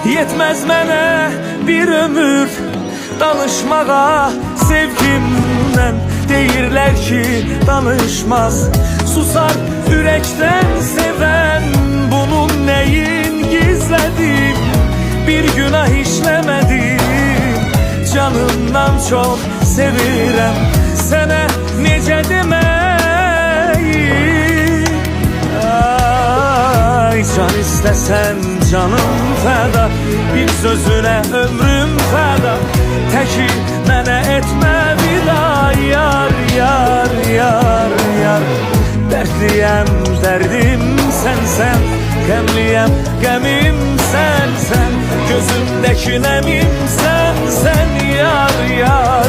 Yetmez mənə bir ömür danışmağa sevgimdən. Deyirlər ki danışmaz, susar ürəkdən sevən. Bunun nəyin gizlədim, bir günah işləmədim. Canımdan çox sevirəm, sənə necə deməyim. Ay, can istəsən canım fəda, bir sözünə ömrüm fəda. Təki mənə etmə vida, yar, yar, yar, yar. Dərdliyəm, dərdim sənsən, qəmliyəm, qəmim sənsən. Gözümdəki nəmim sənsən, yar, yar.